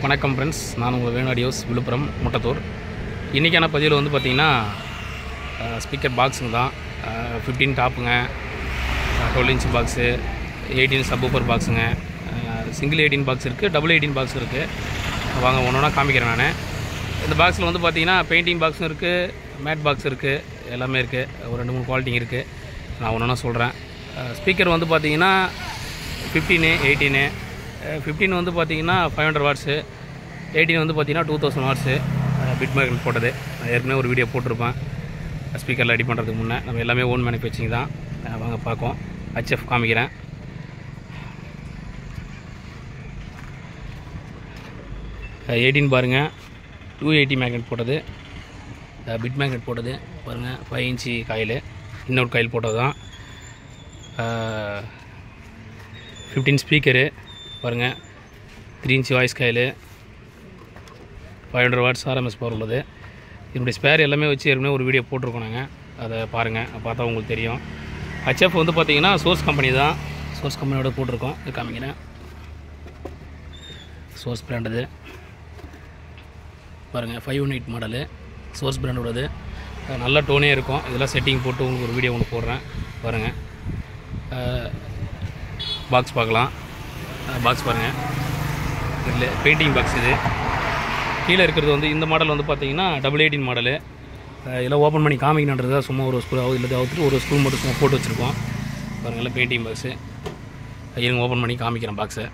வணக்கம் ஃப்ரெண்ட்ஸ், நான் உங்கள் வேணு ஆடியோஸ் விழுப்புரம் முட்டத்தூர். இன்றைக்கான பதிவில் வந்து பார்த்திங்கன்னா ஸ்பீக்கர் பாக்ஸுங்க தான். 15 டாப்புங்க, 12 இன்ச் பாக்ஸு, 18 சப்வூஃபர் பாக்ஸுங்க, சிங்கிள் 18 பாக்ஸ் இருக்குது, டபுள் 18 பாக்ஸ் இருக்குது. வாங்க ஒன்று ஒன்றா காமிக்கிறேன் நான். இந்த பாக்ஸில் வந்து பார்த்திங்கன்னா பெயிண்டிங் பாக்ஸும் இருக்குது, மேட் பாக்ஸ் இருக்குது, எல்லாமே இருக்குது. ஒரு 2-3 குவாலிட்டிங்க இருக்குது. நான் ஒன்று ஒன்றா சொல்கிறேன். ஸ்பீக்கர் வந்து பார்த்திங்கன்னா 15, 18. 15 வந்து பார்த்திங்கன்னா 500 வாட்ஸு, 18 வந்து பார்த்திங்கன்னா 2000 வாட்ஸு. பிட் மேக்னெட் போட்டது நான் ஏற்கனவே ஒரு வீடியோ போட்டிருப்பேன். ஸ்பீக்கரில் ரெடி பண்ணுறதுக்கு முன்னே நம்ம எல்லாமே ஓன் மேனுஃபேக்சரிங் தான். வாங்க பார்ப்போம். HF காமிக்கிறேன். பாருங்கள், 280 மேக்னெட் போட்டது, பிட் மேக்னெட் போட்டது பாருங்கள். 5 இன்ச்சு காயில், இன்னொரு காயில் போட்டது தான். 15 ஸ்பீக்கரு பாருங்கள், 3 inch voice coil, 500 watts RMS power உள்ளது. இதனுடைய ஸ்பேர் எல்லாமே வச்சு ஏற்கனவே ஒரு வீடியோ போட்டிருக்கோம் நாங்கள். அதை பாருங்கள், பார்த்தா உங்களுக்கு தெரியும். HF வந்து பார்த்திங்கன்னா சோர்ஸ் கம்பெனி தான். சோர்ஸ் கம்பெனியோட போட்டிருக்கோம். இது காமிக்கிறேன். சோர்ஸ் பிராண்டது பாருங்கள், 518 மாடலு, சோர்ஸ் பிராண்டோடது. நல்ல டோனே இருக்கும். இதெல்லாம் செட்டிங் போட்டு உங்களுக்கு ஒரு வீடியோ ஒன்று போடுறேன் பாருங்கள். பாக்ஸ் பார்க்கலாம். பாக்ஸ் பாருங்கள், இதில் பெயிண்டிங் பாக்ஸ். இது கீழே இருக்கிறது வந்து இந்த மாடல் வந்து பார்த்திங்கன்னா டபுள் 18 மாடலு. இதெல்லாம் ஓப்பன் பண்ணி காமிக்கணுன்றது தான். சும்மா ஒரு ஸ்க்ரூ இல்லை அவுத்துட்டு ஒரு ஸ்க்ரூ மட்டும் சும்மா போட்டு வச்சுருக்கோம் பாருங்கள். எல்லாம் பெயிண்டிங் பாக்ஸு. இருங்க ஓப்பன் பண்ணி காமிக்கிறேன் பாக்ஸை.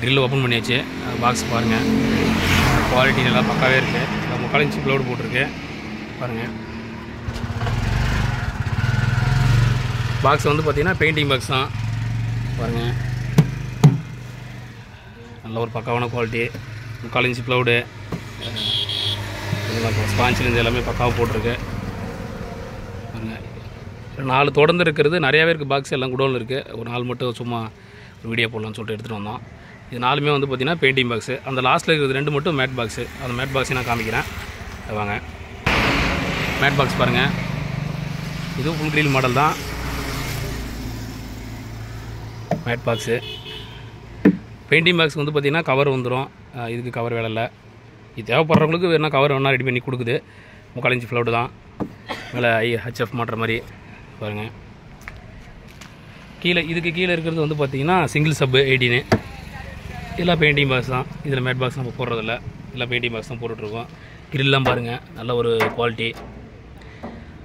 க்ரில் ஓப்பன் பண்ணியாச்சு. பாக்ஸ் பாருங்கள், குவாலிட்டி நல்லா பக்காவே இருக்குது. 3/4 இன்ச்சு ப்ளவுட் போட்டிருக்கு பாருங்கள். பாக்ஸ் வந்து பார்த்திங்கன்னா பெயிண்டிங் பாக்ஸ் தான் பாருங்கள். நல்ல ஒரு பக்காவான குவாலிட்டி. 3/4 இன்ச்சு ப்ளவுடு, ஸ்பான்ச்சிலேருந்து எல்லாமே பக்காவாக போட்டிருக்கு பாருங்கள். 4 தொடர்ந்து இருக்கிறது நிறையாவே இருக்குது. பாக்ஸ் எல்லாம் குடோனில் இருக்குது. ஒரு 4 மட்டும் சும்மா ஒரு வீடியோ போடலான்னு சொல்லிட்டு எடுத்துகிட்டு வந்தோம். இது 4மே வந்து பார்த்திங்கன்னா பெயிண்டிங் பாக்ஸு. அந்த லாஸ்ட்டில் இருக்கிறது 2 மட்டும் மேட் பாக்ஸு. அந்த மேட் பாக்ஸையும் நான் காமிக்கிறேன் வாங்க. மேட் பாக்ஸ் பாருங்கள், இதுவும் ஃபுல் கிரில் மாடல் தான். Matte box. பெயிண்டிங் பாக்ஸ் வந்து பார்த்திங்கன்னா கவர் வந்துடும். இதுக்கு கவர் வேலை இல்லை. இது தேவைப்படுறவங்களுக்கு வேணா கவர் வேணால் ரெடி பண்ணி கொடுக்குது. 3/4 இன்ச்சு ஃப்ளவுடு தான். மேலே HF மாட்டுற மாதிரி பாருங்கள். இதுக்கு கீழே இருக்கிறது வந்து பார்த்திங்கன்னா சிங்கிள் சப் 18. இதெல்லாம் பெயிண்டிங் பாக்ஸ் தான். இதில் மேட் பாக்ஸ் நம்ம போடுறதில்ல. எல்லாம் பெயிண்டிங் பாக்ஸ் தான் போட்டுட்ருக்கோம். கிரில்லாம் பாருங்கள், நல்ல ஒரு குவாலிட்டி.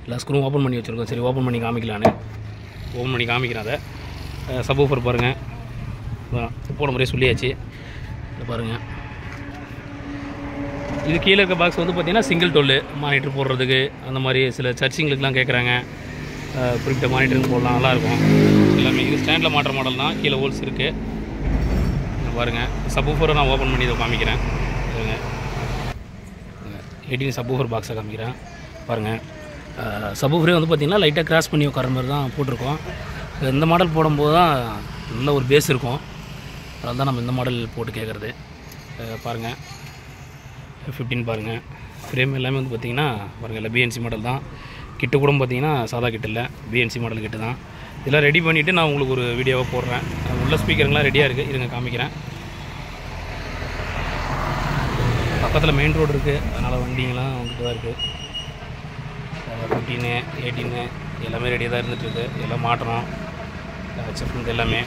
எல்லாம் ஸ்க்ரூ ஓப்பன் பண்ணி வச்சுருக்கோம். சரி, ஓப்பன் பண்ணி காமிக்கலான்னு ஓப்பன் பண்ணி காமிக்கிறேன். அதை சப்வூஃபர் பாருங்கள், போன முறையே சொல்லியாச்சு. இதை பாருங்கள். இது கீழே இருக்க பாக்ஸ் வந்து பார்த்திங்கன்னா சிங்கிள் 12 மானிட்டர் போடுறதுக்கு, அந்த மாதிரி சில சர்ச்சிங்களுக்கெலாம் கேட்குறாங்க. குறிப்பிட்ட மானிட்டருங்க போடலாம், நல்லாயிருக்கும். எல்லாமே இது ஸ்டாண்டில் மாட்டுற மாடல் தான். கீழே ஹோல்ஸ் இருக்குது பாருங்கள். சப்வூஃபரை நான் ஓப்பன் பண்ணி இதை காமிக்கிறேன். 18 சப்வூஃபர் பாக்ஸை காமிக்கிறேன் பாருங்கள். சப்வூஃபரே வந்து பார்த்திங்கன்னா லைட்டாக கிராஸ் பண்ணி உட்கார மாதிரி தான் போட்டிருக்கோம். இந்த மாடல் போடும்போது தான் நல்ல ஒரு பேஸ் இருக்கும். அதனால தான் நம்ம இந்த மாடல் போட்டு கேட்குறது பாருங்கள். 15 பாருங்கள். ஃப்ரேம் எல்லாமே வந்து பார்த்திங்கன்னா பாருங்கள், எல்லாம் BNC மாடல் தான். கிட்டு கூட பார்த்திங்கன்னா சாதா கிட்ட இல்லை, BNC மாடல் கிட்டு தான். இதெல்லாம் ரெடி பண்ணிவிட்டு நான் உங்களுக்கு ஒரு வீடியோவாக போடுறேன். உள்ள ஸ்பீக்கருங்களாம் ரெடியாக இருக்குது. இருங்க காமிக்கிறேன். பக்கத்தில் மெயின் ரோடு இருக்குது, அதனால் வண்டிங்கெலாம் வந்துட்டு தான் இருக்குது. 15, 18 எல்லாமே ரெடியாக தான் இருந்துகிட்ருக்கு. எல்லாம் மாட்டுறோம். HF எல்லாமே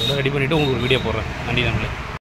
எல்லாம் ரெடி பண்ணிவிட்டு உங்களுக்கு ஒரு வீடியோ போடுறேன். நன்றி நம்மளே.